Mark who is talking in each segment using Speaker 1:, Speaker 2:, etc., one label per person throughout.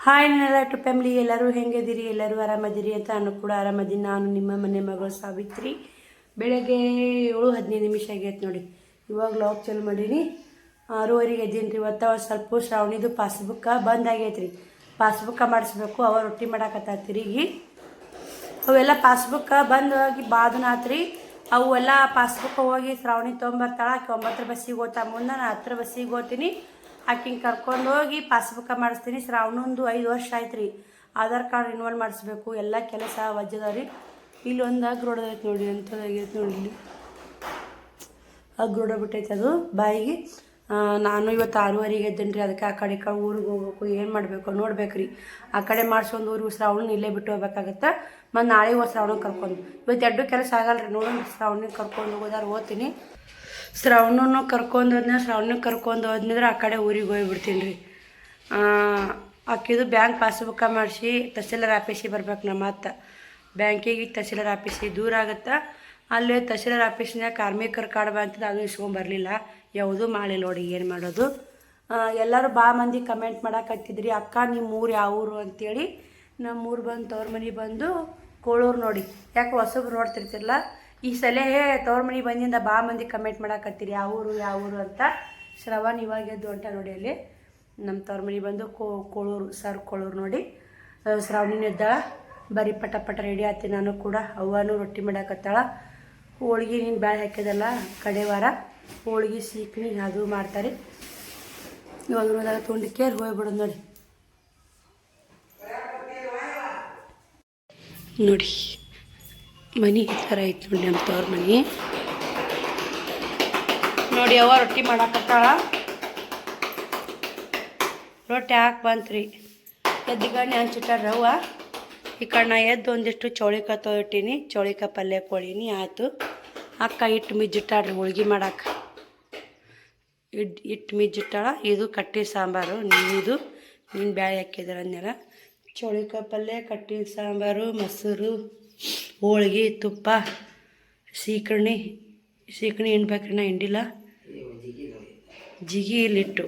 Speaker 1: Hi ನನ್ನೆಲ್ಲ to family ಎಲ್ಲರೂ ಹೆಂಗಿದ್ದೀರಿ, ಎಲ್ಲರೂ ಆರಾಮದಿರಿ ಅಂತ ನಾನು ಕೂಡ ಆರಾಮದ್ದೀನಿ. ನಾನು ನಿಮ್ಮ ಮನೆ ಮಗಳು ಸಾವಿತ್ರಿ. ಬೆಳಗ್ಗೆ 7:15 ಆಗೈತೆ ನೋಡಿ. ಇವಾಗ ಲಾಗ್ ಚಾಲು ಮಾಡೀನಿ. 6:30 ಎದ್ದೀನಿ ರೀ. ಇವತ್ತು ಸ್ವಲ್ಪ ಶ್ರಾವಣಿದು ಪಾಸ್ಬುಕ್ಕ ಬಂದ್ ಆಗೈತೆ ರೀ. ಪಾಸ್ಬುಕ್ಕ ಮಾಡಿಸ್ಬೇಕು. ಅವ ರೊಟ್ಟಿ ಮಾಡಾಕತ್ತ ತಿರುಗಿ ಅವೆಲ್ಲ ಪಾಸ್ಬುಕ್ಕ ಬಂದ್ ಹೋಗಿ ಬಾದನಾತ್ರಿ. ಅವೆಲ್ಲ ಪಾಸ್ಬುಕ್ ಹೋಗಿ ಶ್ರಾವಣಿ ತೊಗೊಂಬರ್ತಾಳೆ. ಆಕೆ 9 ಬಸ್ಸಿಗೆ ಹೋಗ್ತಾ ಮುಂದೆ ನಾನು 10 ಬಸ್ಸಿಗೆ ಹೋಗ್ತೀನಿ. ಆಕಿಂಗೆ ಕರ್ಕೊಂಡು ಹೋಗಿ ಪಾಸ್ಬುಕ್ಕ ಮಾಡಿಸ್ತೀನಿ. ಶ್ರಾವಣಂದು 5 ವರ್ಷ ಆಯ್ತು ರೀ. ಆಧಾರ್ ಕಾರ್ಡ್ ರಿನ್ಯೂವಲ್ ಮಾಡಿಸ್ಬೇಕು. ಎಲ್ಲ ಕೆಲಸ ವಜ್ಜದ ರೀ. ಇಲ್ಲಿ ಒಂದು ಅಗ್ರೋಡೈತೆ ನೋಡಿ, ಅಂಥದ್ದಾಗೈತೆ ನೋಡಿ. ಇಲ್ಲಿ ಅಗ್ರೋಡ ಬಿಟ್ಟೈತೆ ಅದು ಬಾಯಿಗೆ. ನಾನು ಇವತ್ತು 6:30 ಎದ್ದೇನೆ ರೀ. ಅದಕ್ಕೆ ಆ ಕಡೆ ಊರಿಗೆ ಹೋಗ್ಬೇಕು. ಏನು ಮಾಡಬೇಕು ನೋಡ್ಬೇಕು ರೀ. ಆ ಕಡೆ ಮಾಡ್ಸ್ಕೊಂಡು ಊರಿಗೆ ಶ್ರಾವಣ ಇಲ್ಲೇ ಬಿಟ್ಟು ಹೋಗ್ಬೇಕಾಗತ್ತೆ. ಮತ್ತು ನಾಳೆ ಹೋಗಿ ಶ್ರಾವಣ ಕರ್ಕೊಂಡು ಇವತ್ತು 2 ಕೆಲಸ ಆಗಲ್ಲ ರೀ. ನೋಡೋಣ ಶ್ರಾವಣಿಗೆ ಕರ್ಕೊಂಡು ಹೋಗೋದಾರು ಹೋಗ್ತೀನಿ. ಶ್ರಾವಣನು ಕರ್ಕೊಂಡು ಹೋದ್ನಿದ್ರೆ ಆ ಕಡೆ ಊರಿಗೆ ಹೋಗ್ಬಿಡ್ತೀನಿ ರೀ. ಆಕಿದು ಬ್ಯಾಂಕ್ ಪಾಸ್ಬುಕ್ಕ ಮಾಡಿಸಿ ತಹಸೀಲ್ದಾರ್ ಆಫೀಸಿಗೆ ಬರ್ಬೇಕು. ನಮ್ಮ ಮತ್ತು ಬ್ಯಾಂಕಿಗೆ ತಹಸೀಲ್ದಾರ್ ಆಫೀಸಿಗೆ ದೂರ ಆಗುತ್ತೆ. ಅಲ್ಲೇ ತಹಸೀಲ್ದಾರ್ ಆಫೀಸ್ನಾಗ ಕಾರ್ಮಿಕರ ಕಾರ್ಡ್ ಬಂತದ್ದು ಅದು ಇಸ್ಕೊಂಬರಲಿಲ್ಲ. ಯಾವುದೂ ಮಾಡಿಲ್ಲ ನೋಡಿ. ಏನು ಮಾಡೋದು. ಎಲ್ಲರೂ ಭಾಳ ಮಂದಿ ಕಮೆಂಟ್ ಮಾಡಾಕತ್ತಿದ್ರಿ, ಅಕ್ಕ ನಿಮ್ಮ ಊರು ಯಾವ ಊರು ಅಂತೇಳಿ. ನಮ್ಮೂರು ಬಂದು ತವ್ರ ಮನೆ ಬಂದು ಕೋಳೂರು ನೋಡಿ. ಯಾಕೆ ಹೊಸಬ್ರು ನೋಡ್ತಿರ್ತಿರಲ್ಲ. ಈ ಸಲ ತವ್ರ ಮನೆ ಬಂದಿಂದ ಭಾಳ ಮಂದಿ ಕಮೆಂಟ್ ಮಾಡಾಕತ್ತೀರಿ ಯಾವ ಊರು ಅಂತ. ಶ್ರವಣ್ ಇವಾಗ ಎದ್ದು ಹೊಂಟ ನೋಡಿ. ಅಲ್ಲಿ ನಮ್ಮ ತವ್ರ ಮನೆ ಬಂದು ಕೋಳೂರು ಕೋಳೂರು ನೋಡಿ. ಶ್ರಾವಣಿನೆದ್ದ ಬರೀ ಪಟ ರೆಡಿ ಆಗ್ತೀನಿ. ನಾನು ಕೂಡ ಅವ್ವನೂ ರೊಟ್ಟಿ ಮಾಡಾಕತ್ತಾಳ. ಹೋಳ್ಗೆ ನೀನು ಬ್ಯಾಳೆ ಹಾಕಿದಲ್ಲ ಕಡೆ ವಾರ ಹೋಳ್ಗೆ ಸೀಕಣಿ ಅದು ಮಾಡ್ತಾರೆ. ಇವಾಗ ನೋಡಿದಾಗ ತುಂಡಿಕೆ ಹೋಗ್ಬಿಡೋದು ನೋಡಿ. ನೋಡಿ ಮನೆ ಈ ಥರ ಐತೆ ನೋಡಿ. ನಮ್ಮ ತವ್ರ ಮನೆ ನೋಡಿ. ಅವ್ವ ರೊಟ್ಟಿ ಮಾಡಾಕತ್ತಾಳ. ರೊಟ್ಟಿ ಹಾಕಿ ಬಂತ್ರಿ. ಎದ್ದುಗಣ್ಣೆ ಹಂಚಿಟ್ಟಾರ ಅವ್ವ. ಈ ಕಡೆ ನಾ ಎದ್ದು ಒಂದಿಷ್ಟು ಚೌಳಿಕಾಯಿ ತೊಗೊಟ್ಟೀನಿ. ಚೌಳಿಕಾಯಿ ಪಲ್ಯ ಕೊಳೀನಿ ಆಯಿತು. ಅಕ್ಕ ಹಿಟ್ಟು ಮಿಜ್ಜಿಟ್ಟಾಳ್ರಿ ಹೋಳ್ಗೆ ಮಾಡಕ್ಕೆ. ಹಿಟ್ಟು ಮಿಜ್ಜಿಟ್ಟಾಳ. ಇದು ಕಟ್ಟಿ ಸಾಂಬಾರು. ನೀನು ಬ್ಯಾಳೆ ಹಾಕಿದಾರ ಅಂದ್ನೆಲ್ಲ. ಚೌಳಿಕಾಯಿ ಪಲ್ಯ, ಕಟ್ಟಿ ಸಾಂಬಾರು, ಮೊಸರು, ಹೋಳ್ಗೆ, ತುಪ್ಪ, ಸೀಕರಣಿ ಹಿಂಡ್ಬೇಕ್ರಿ. ನಾ ಹಿಂಡಿಲ್ಲ. ಜಿಗಿ ಇಲ್ಲಿಟ್ಟು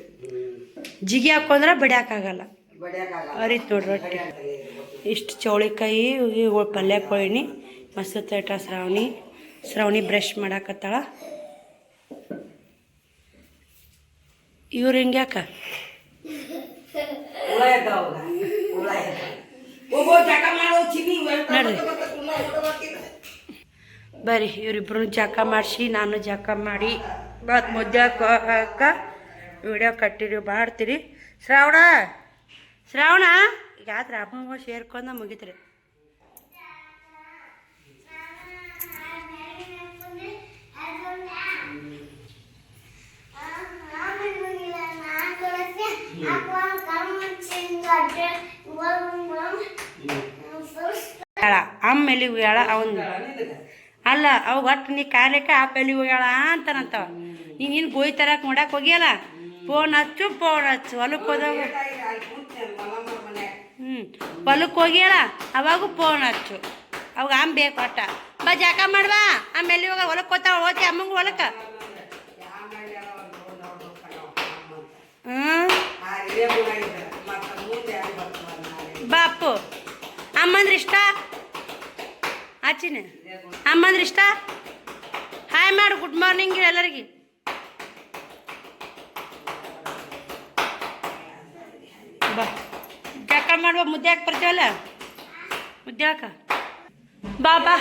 Speaker 1: ಜಿಗಿ ಹಾಕೊಂಡ್ರೆ ಬಡಿಯೋಕ್ಕಾಗಲ್ಲ. ಅರಿತು ನೋಡ್ರಿ ರೊಟ್ಟಿ. ಇಷ್ಟು ಚೌಳಿಕಾಯಿ ಪಲ್ಯ ಕೊಳೀನಿ. ಮೊಸರು ತೇಟ ಶ್ರಾವಣಿ ಬ್ರಷ್ ಮಾಡಾಕತ್ತಾಳ. ಇವ್ರು ಹಿಂಗ್ಯಾಕ ನೋಡ್ರಿ ಬರ್ರಿ. ಇವರಿಬ್ರು ಜಾಕ ಮಾಡಿಸಿ ನಾನು ಜಾಕ ಮಾಡಿ ಮತ್ತು ಮುದ್ದ್ಯಾಕ ವಿಡಿಯೋ ಕಟ್ಟಿರಿ ಮಾಡ್ತೀರಿ. ಶ್ರಾವಣ ಯಾತ್ರ ಅಮ್ಮ ಸೇರ್ಕೊಂಡ ಮುಗಿತ್ರಿ. ಆಮೇಲೆ ಹೋಗ್ಯಾಳ ಅವನು ಅಲ್ಲ. ಅವಾಗ ಒಟ್ಟು ನೀ ಕಾಲಕ್ಕ ಆ ಪೆಲಿ ಹೋಗ್ಯಾಳ ಅಂತಾನಂತವ. ನೀನು ಗೋಯ್ ತರಕ್ಕೆ ನೋಡಕ್ಕೆ ಹೋಗ್ಯಲ್ಲ. ಫೋನ್ ಹಚ್ಚು ಹೊಲಕ್ಕೆ ಹೋದಾಗ ಹೊಲಕ್ಕೆ ಹೋಗ್ಯಾಳ. ಅವಾಗೂ ಫೋನ್ ಹಚ್ಚು. ಅವಾಗ ಬೇಕು ಒಟ್ಟ ಬಾ ಜಾಕ ಮಾಡ್ಬಾ. ಆಮೇಲೆ ಇವಾಗ ಹೊಲಕ್ಕೆ ಹೋಗ್ತಾವ. ಹೋತಿ ಅಮ್ಮಂಗೆ ಹೊಲಕ್ಕೆ. ಬಾಪು ಅಮ್ಮಂದ್ರೆ ಇಷ್ಟ ಆಚಿನ. ಅಮ್ಮಂದ್ರೆ ಇಷ್ಟ. ಹಾಯ್ ಮಾಡು. ಗುಡ್ ಮಾರ್ನಿಂಗ್ ಎಲ್ಲರಿಗೆ. ಬಾ ಜಾಕ ಮಾಡುವ. ಮುದ್ದೆ ಹಾಕಿ ಬರ್ತೀವಲ್ಲ. ಮುದ್ದೆ ಹಾಕ ಬಾ ಬಾ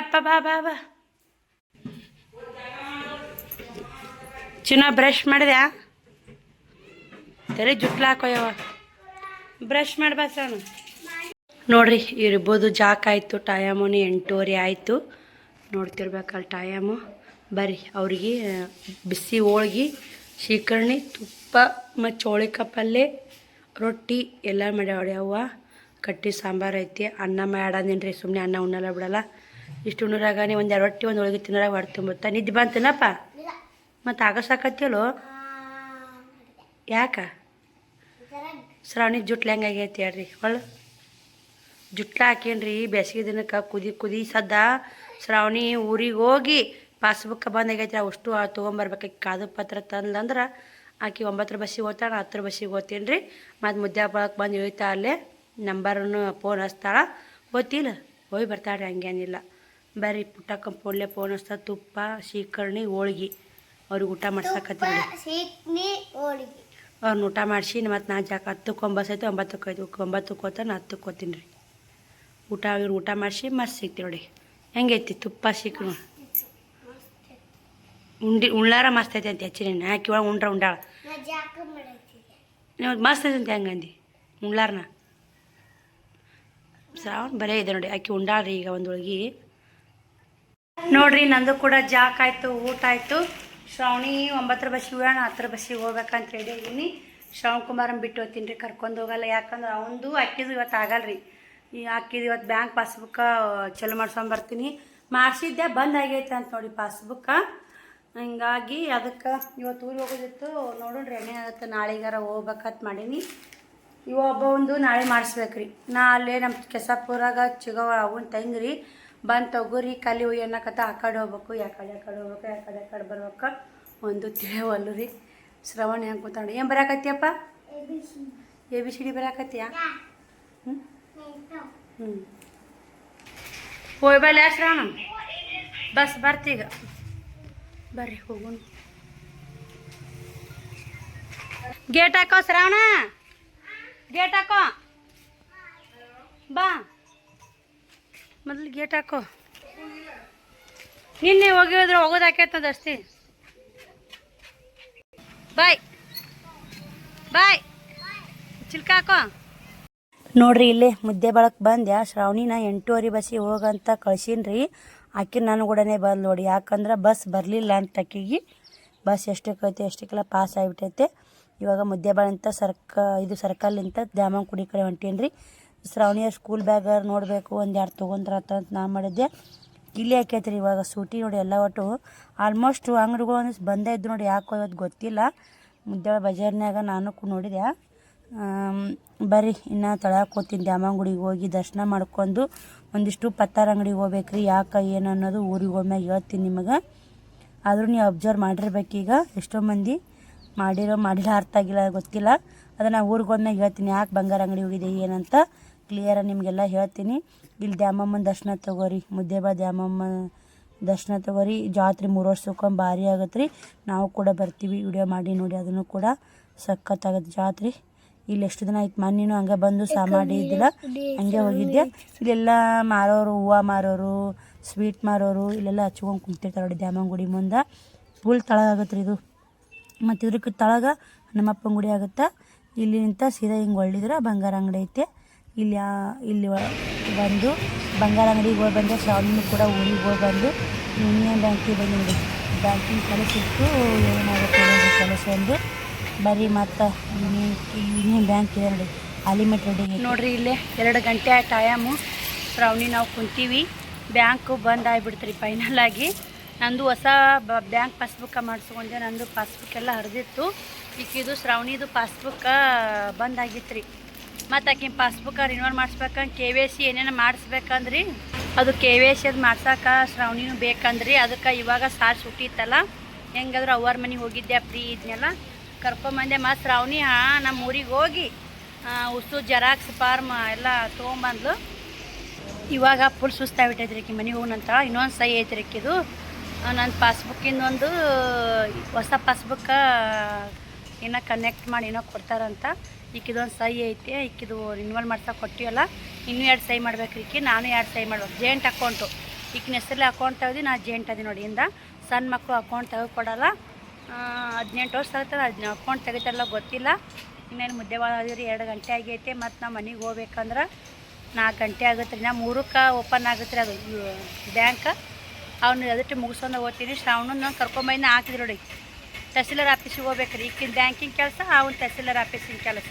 Speaker 1: ಅಪ್ಪ ಬಾ. ಚಿನ್ನ ಬ್ರಷ್ ಮಾಡಿದ್ಯಾ? ತಲೆ ಜುಟ್ಲ ಹಾಕೋಯವ. ಬ್ರಷ್ ಮಾಡಿ ಬಾ ಸಣ್ಣ. ನೋಡ್ರಿ ಇರ್ಬೋದು. ಜಾಕ್ ಆಯಿತು. ಟೈಮುನಿ 8:30 ಆಯಿತು. ನೋಡ್ತಿರ್ಬೇಕಲ್ಲ ಟೈಮು. ಬರ್ರಿ ಅವ್ರಿಗೆ ಬಿಸಿ ಹೋಳ್ಗೆ, ಸೀಕರ್ಣಿ, ತುಪ್ಪ ಮತ್ತು ಚೌಳಿಕಾಯಿ ಪಲ್ಯ, ರೊಟ್ಟಿ ಎಲ್ಲ ಮಾಡ್ಯಾವಡಿ. ಅವ್ವ ಕಟ್ಟಿ ಸಾಂಬಾರು ಐತಿ. ಅನ್ನ ಮಾಡಂದಿನಿ ರೀ. ಸುಮ್ಮನೆ ಅನ್ನ ಉಣ್ಣಲ್ಲ ಬಿಡಲ್ಲ. ಇಷ್ಟು ಉಣ್ಣರಾಗನೇ ಒಂದು 2 ರೊಟ್ಟಿ ಒಂದು ಹೋಳಿಗೆ ತಿನ್ನೋರಾಗ ಹೊಟ್ಟೆ ತುಂಬುತ್ತಾ. ನಿದ್ದೆ ಬಂತೇನಪ್ಪ? ಮತ್ತು ಆಗಸಾಕತ್ತಿಯಲ್ಲೋ ಯಾಕೆ? ಶ್ರಾವಣಿ ಜುಟ್ಲು ಹೆಂಗಾಗೈತಿ ಹೇಳ್ರಿ. ಜುಟ್ಲ ಹಾಕೇನ್ರಿ ಬೇಸಿಗೆ ದಿನಕ್ಕೆ ಕುದಿ ಸದ್ದ. ಶ್ರಾವಣಿ ಊರಿಗೆ ಹೋಗಿ ಪಾಸ್ಬುಕ್ ಬಂದಾಗೈತಿ. ಅಷ್ಟು ತೊಗೊಂಬರ್ಬೇಕು. ಕಾದು ಪತ್ರ ತಂದಂದ್ರೆ ಆಕೆ 9 ಬಸ್ಸಿಗೆ ಹೋಗ್ತಾಳೆ, 10 ಬಸ್ಸಿಗೆ ಹೋಗ್ತೀನಿ ರೀ. ಮತ್ತು ಮುದ್ದೆ ಬಳಕ್ಕೆ ಬಂದು ಇಳಿತಾ ಅಲ್ಲೇ ನಂಬರನ್ನು ಫೋನ್ ಹಚ್ತಾಳೆ. ಗೊತ್ತಿಲ್ಲ ಹೋಗಿ ಬರ್ತಾಳೆ, ಹಂಗೇನಿಲ್ಲ. ಬರ್ರಿ ಪುಟ್ಟಕ್ಕ ಪೊಳ್ಳೆ ಫೋನ್ ಹಚ್ತಾ ತುಪ್ಪ ಸೀಕರ್ಣಿ ಹೋಳ್ಗೆ ಅವ್ರಿಗೆ ಊಟ ಮಾಡ್ಸಕತ್ತೀನಿ. ಅವ್ರನ್ನ ಊಟ ಮಾಡಿಸಿ ಮತ್ತು ನಾ 10ಕ್ಕೆ 9 ಐತೆ 9ಕ್ಕೆ ಐದು 9ಕ್ಕೆ ಹೋಗ್ತಾನೆ 10ಕ್ಕೆ ಹೋಗ್ತೀನಿ ರೀ. ಇವ್ರು ಊಟ ಮಾಡಿಸಿ ಮಸ್ತ್ ಸಿಗ್ತೀವಿ ನೋಡಿ. ಹೆಂಗೈತಿ ತುಪ್ಪ ಸೀಕರ್ಣಿ ಉಳ್ಳಾರ ಮಸ್ತ್ ಐತೆ ಅಂತ ಹೆಚ್ಚಿನ ಹಾಕಿ ಒಳಗೆ ಉಂಡಾಳ ನೀವು ಮಸ್ತ್ ಐತೆ ಅಂತ ಹೆಂಗಂದು ಉಳ್ಳಾರನ ಶ್ರಾವಣ ಬರೇ ಇದೆ ನೋಡಿ. ಆಕಿ ಉಂಡಾಳ್ರಿ ಈಗ ಒಂದು ಹೋಳ್ಗೆ ನೋಡ್ರಿ. ನಂದು ಕೂಡ ಜಾಕ್ ಆಯಿತು, ಊಟ ಆಯಿತು. ಶ್ರಾವಣಿ 9 ಬಸ್ಸಿಗೆ ಹೋಗೋಣ, 10 ಬಸ್ಸಿಗೆ ಹೋಗ್ಬೇಕಂತ ರೆಡಿ ಆಗಿನಿ. ಶ್ರಾವಣ್ ಕುಮಾರನ್ ಬಿಟ್ಟು ಹೋಗ್ತೀನಿ ರೀ, ಕರ್ಕೊಂಡು ಹೋಗಲ್ಲ. ಯಾಕಂದ್ರೆ ಅವಂದು ಅಕ್ಕಿದು ಇವತ್ತು ಆಗಲ್ಲ ರೀ. ಈ ಅಕ್ಕಿದು ಇವತ್ತು ಬ್ಯಾಂಕ್ ಪಾಸ್ಬುಕ್ಕ ಚಲೋ ಮಾಡ್ಸ್ಕೊಂಬರ್ತೀನಿ. ಮಾಡಿಸಿದ್ದೆ ಬಂದ್ ಆಗೈತೆ ಅಂತ ನೋಡಿ ಪಾಸ್ಬುಕ್ಕ. ಹಿಂಗಾಗಿ ಅದಕ್ಕೆ ಇವತ್ತು ಊರಿಗೆ ಹೋಗೋದಿತ್ತು. ನೋಡೋಣ್ರಿ ಎಣ್ಣೆ ಆಗುತ್ತೆ, ನಾಳೆಗಾರ ಹೋಗ್ಬೇಕಂತ ಮಾಡೀನಿ. ಒಬ್ಬ ಒಂದು ನಾಳೆ ಮಾಡಿಸ್ಬೇಕ್ರಿ. ನಾ ಅಲ್ಲೇ ನಮ್ಮ ಕೆಸಾಪುರಾಗ ಚಿಗವ ಅವನ ತಂಗ್ರಿ ಬಂದು ತಗೋರಿ ಕಲಿ ಹೋಗಿ ಅನ್ನಕತ್ತ ಆ ಕಡೆ ಹೋಗ್ಬೇಕು, ಯಾಕಡೆ ಹೋಗ್ಬೇಕು, ಯಾಕಡೆ ಬರ್ಬೇಕು ಒಂದು ತಿಳಿಯವಲ್ಲು ರೀ. ಶ್ರವಣ ಹೆಂಗೆ ಕೂತಾಡಿ ಏನು ಬರಾಕತ್ತಿಯಪ್ಪ? ABCD ಬರಾಕತ್ತೀಯ? ಹೋಯ್ ಬಲ್ಲ ಶ್ರವಣ ಬಸ್ ಬರ್ತೀಗ ಬರ್ರಿ ಹೋಗೋಣ. ಗೇಟ್ ಹಾಕೋ ಶ್ರಾವಣ, ಗೇಟ್ ಹಾಕೋ ಬಾ ಮೊದಲು ಗೇಟ್ ಹಾಕೋ. ನಿನ್ನೆ ಹೋಗಿದ್ರೆ ಹೋಗೋದು ಹಾಕೈತದ ಅಷ್ಟೇ. ಬಾಯ್ ಬಾಯ್ ಚಿಲ್ಕ ಹಾಕೋ. ನೋಡ್ರಿ ಇಲ್ಲೇ ಮುದ್ದೆ ಬಳಕ್ಕೆ ಬಂದ್ಯಾ. ಶ್ರಾವಣಿನ 8:30 ಬಸ್ಸಿಗೆ ಹೋಗಂತ ಕಳ್ಸೀನಿ. ಆಕೆ ನನ್ನ ಕೂಡನೇ ಬಂದು ನೋಡಿ. ಯಾಕಂದ್ರೆ ಬಸ್ ಬರಲಿಲ್ಲ ಅಂತ ಆಕೆಗೆ. ಬಸ್ ಎಷ್ಟಕ್ಕೈತೆ ಎಷ್ಟಕ್ಕೆಲ್ಲ ಪಾಸ್ ಆಗಿಬಿಟ್ಟೈತೆ. ಇವಾಗ ಮುದ್ದೆ ಬಾಳಂತ ಇದು ಸರ್ಕಲ್ಲಿಂದ ದ್ಯಾಮನ್ ಕುಡಿ ಕಡೆ ಹೊಂಟೀನಿ ರೀ. ಶ್ರಾವಣಿಯ ಸ್ಕೂಲ್ ಬ್ಯಾಗ್ ನೋಡಬೇಕು, 1-2 ತೊಗೊಂಡ್ರತ್ತ ಅಂತ ನಾ ಮಾಡಿದ್ದೆ. ಇಲ್ಲಿ ಹಾಕೈತ್ರಿ ಇವಾಗ ಸೂಟಿ ನೋಡಿ. ಎಲ್ಲ ಒಟ್ಟು ಆಲ್ಮೋಸ್ಟ್ ಅಂಗಡಿಗಳು ಒಂದಿಷ್ಟು ಬಂದೇ ಇದ್ದು ನೋಡಿ. ಯಾಕೋ ಇವತ್ತು ಗೊತ್ತಿಲ್ಲ. ಮುದ್ದೆ ಬಜಾರ್ನಾಗ ನಾನು ನೋಡಿದೆ. ಬರ್ರಿ ಇನ್ನು ತಳಕ್ಕೆ ಹೋಗ್ತೀನಿ. ದ್ಯಾಮನ್ ಗುಡಿಗೆ ಹೋಗಿ ದರ್ಶನ ಮಾಡ್ಕೊಂಡು ಒಂದಿಷ್ಟು ಪತ್ತಾರ ಅಂಗಡಿಗೆ ಹೋಗ್ಬೇಕ್ರಿ. ಯಾಕೆ ಏನು ಅನ್ನೋದು ಊರಿಗೆ ಹೋದ್ಮ್ಯಾಗ ಹೇಳ್ತೀನಿ ನಿಮಗೆ. ಆದರೂ ನೀವು ಅಬ್ಸರ್ವ್ ಮಾಡಿರ್ಬೇಕೀಗ. ಎಷ್ಟೋ ಮಂದಿ ಮಾಡಿಲ್ಲ ಅರ್ಥ ಆಗಿಲ್ಲ ಗೊತ್ತಿಲ್ಲ. ಅದನ್ನು ಊರಿಗೆ ಹೋದ್ಮ್ಯಾಗ ಹೇಳ್ತೀನಿ ಯಾಕೆ ಬಂಗಾರ ಅಂಗಡಿ ಹೋಗಿದೆ ಏನಂತ ಕ್ಲಿಯರಾಗಿ ನಿಮಗೆಲ್ಲ ಹೇಳ್ತೀನಿ. ಇಲ್ಲಿ ದ್ಯಾಮಮ್ಮನ ದರ್ಶನ ತಗೋರಿ, ಮುದ್ದೇಬಾ ದ್ಯಾಮಮ್ಮ ದರ್ಶನ ತಗೋರಿ. ಜಾತ್ರೆ 3 ವರ್ಷಕ್ಕೊಮ್ಮೆ ಭಾರಿ ಆಗತ್ತೆ ರೀ. ನಾವು ಕೂಡ ಬರ್ತೀವಿ, ವಿಡಿಯೋ ಮಾಡಿ ನೋಡಿ. ಅದನ್ನು ಕೂಡ ಸಖತ್ತಾಗತ್ತೆ ಜಾತ್ರೆ. ಇಲ್ಲಿ ಎಷ್ಟು ದಿನ ಆಯ್ತು, ಮಣ್ಣಿನೂ ಹಂಗೆ ಬಂದು ಮಾಡಿದ್ದಿಲ್ಲ, ಹಂಗೆ ಹೋಗಿದ್ದೆ. ಇಲ್ಲೆಲ್ಲ ಮಾರೋರು, ಹೂವು ಮಾರೋರು, ಸ್ವೀಟ್ ಮಾರೋರು ಇಲ್ಲೆಲ್ಲ ಹಚ್ಕೊಂಡು ಕುಂತಿರ್ತಾರೆ ನೋಡಿ. ದ್ಯಾಮನ್ ಗುಡಿ ಮುಂದೆ ಫುಲ್ ತಳಗಾಗತ್ತೆ ರೀ ಇದು. ಮತ್ತು ಇದ್ರಕ್ಕೆ ತಳಗ ನಮ್ಮಪ್ಪನ ಗುಡಿ ಆಗುತ್ತೆ. ಇಲ್ಲಿ ನಿಂತ ಸೀದಾ ಹಿಂಗೆ ಒಳ್ಳಿದ್ರೆ ಬಂಗಾರ ಅಂಗಡಿ ಐತೆ. ಇಲ್ಲಿ ಬಂದು ಬಂಗಾರ ಅಂಗಡಿಗೆ ಹೋಗಿ ಬಂದೆ. ಶ್ರಾವಣಿನೂ ಕೂಡ ಊರಿಗೆ ಹೋಗಿ ಬಂದು ಯೂನಿಯನ್ ಬ್ಯಾಂಕಿಗೆ ಬಂದು ನೋಡಿ. ಬ್ಯಾಂಕಿಂಗ್ ಕೆಲಸ ಇತ್ತು, ಏನಾಗುತ್ತೆ ಕೆಲಸ ಒಂದು ಬರೀ. ಮತ್ತು ಯೂನಿಯನ್ ಬ್ಯಾಂಕ್ ಇದೆ ನೋಡಿ, ಅಲಿಮೆಂಟ್ ರೆಡಿ ನೋಡ್ರಿ. ಇಲ್ಲೇ 2 ಗಂಟೆ ಟೈಮು. ಶ್ರಾವಣಿ ನಾವು ಕುಂತೀವಿ. ಬ್ಯಾಂಕು ಬಂದ್ ಆಗಿಬಿಡ್ತೀರಿ ಫೈನಲ್ ಆಗಿ. ನಂದು ಹೊಸ ಬ್ಯಾಂಕ್ ಪಾಸ್ಬುಕ್ಕ ಮಾಡಿಸ್ಕೊಂಡೆ. ನಂದು ಪಾಸ್ಬುಕ್ ಎಲ್ಲ ಹರಿದಿತ್ತು. ಈಕಿದು ಶ್ರಾವಣಿದು ಪಾಸ್ಬುಕ್ಕ ಬಂದಾಗಿತ್ತು ರೀ. ಮತ್ತು ಆಕಿನ ಪಾಸ್ಬುಕ್ಕ ರಿನ್ಯೂವಲ್ ಮಾಡಿಸ್ಬೇಕಂದ್ರೆ KYC ಏನೇನು ಮಾಡಿಸ್ಬೇಕಂದ್ರಿ. ಅದು KYC ಅದು ಮಾಡ್ಸೋಕೆ ಶ್ರಾವಣಿನೂ ಬೇಕಂದ್ರಿ. ಅದಕ್ಕೆ ಇವಾಗ ಸಾರ್ ಸುಟ್ಟಿ ಇತ್ತಲ್ಲ, ಹೆಂಗಾದ್ರೂ ಅವ್ರ ಮನೆಗೆ ಹೋಗಿದ್ದೆ ಫ್ರೀ ಇದನ್ನೆಲ್ಲ ಕರ್ಕೊಂಬಂದೆ. ಮತ್ತು ಶ್ರಾವಣಿ ನಮ್ಮ ಊರಿಗೆ ಹೋಗಿ ಉಸು ಜೆರಾಕ್ಸ್ ಫಾರ್ಮ್ ಎಲ್ಲ ತೊಗೊಂಬಂದ್ಲು. ಇವಾಗ ಫುಲ್ ಸುಸ್ತಾಗ್ಬಿಟ್ಟೈತೆ ರೀ ಮನೆಗೆ ಹೋಗೋಣಂತ. ಇನ್ನೊಂದು ಸಹಿ ಐತೆ ರೀ ಇದು ನನ್ನ ಪಾಸ್ಬುಕ್ಕಿಂದೊಂದು ಹೊಸ ಪಾಸ್ಬುಕ್ಕ ಏನೋ ಕನೆಕ್ಟ್ ಮಾಡಿ ಏನೋ ಕೊಡ್ತಾರಂತ. ಈಕಿದೊಂದು ಸಹಿ ಐತೆ. ಈಕಿದು ರಿನ್ಯೂವಲ್ ಮಾಡ್ಸೋಕೆ ಕೊಟ್ಟಿವಲ್ಲ, ಇನ್ನೂ 2 ಸಹಿ ಮಾಡ್ಬೇಕು ರೀ. ನಾನು 2 ಸಹಿ ಮಾಡ್ಬೇಕು. ಜೇಂಟ್ ಅಕೌಂಟು ಈಕಿನ ಹೆಸರಲ್ಲಿ ಅಕೌಂಟ್ ತೆಗ್ದು ನಾ ಜೇಂಟ್ ಅದಿ ನೋಡಿ. ಇಂದ ಸಣ್ಣ ಮಕ್ಕಳು ಅಕೌಂಟ್ ತೆಗೆದುಕೊಡಲ್ಲ. 18 ವರ್ಷ ಆಗ್ತದೆ. ಅದನ್ನ ಅಕೌಂಟ್ ತೆಗಿತಾರಲ್ಲ ಗೊತ್ತಿಲ್ಲ. ಇನ್ನೇನು ಮುದ್ದೆ ಭಾಳ ಅದೀರಿ. 2 ಗಂಟೆ ಆಗೈತೆ. ಮತ್ತು ನಾವು ಮನೆಗೆ ಹೋಗ್ಬೇಕಂದ್ರೆ 4 ಗಂಟೆ ಆಗುತ್ತೆ ರೀ. ನಾ 3ಕ್ಕೆ ಓಪನ್ ಆಗುತ್ತೆ ರೀ ಅದು ಬ್ಯಾಂಕ್. ಅವ್ನು ಅದಕ್ಕೆ ಮುಗಿಸ್ಕೊಂಡು ಹೋಗ್ತೀನಿ. ಶ್ರಾವಣನ ಕರ್ಕೊಂಬಂದು ಹಾಕಿದ್ರು ನೋಡಿ. ತಹಸೀಲ್ದಾರ್ ಆಫೀಸಿಗೆ ಹೋಗ್ಬೇಕು ರೀ. ಈಗಿನ ಬ್ಯಾಂಕಿಂಗ್ ಕೆಲಸ, ಅವ್ನು ತಹಸೀಲ್ದಾರ್ ಆಫೀಸಿನ ಕೆಲಸ.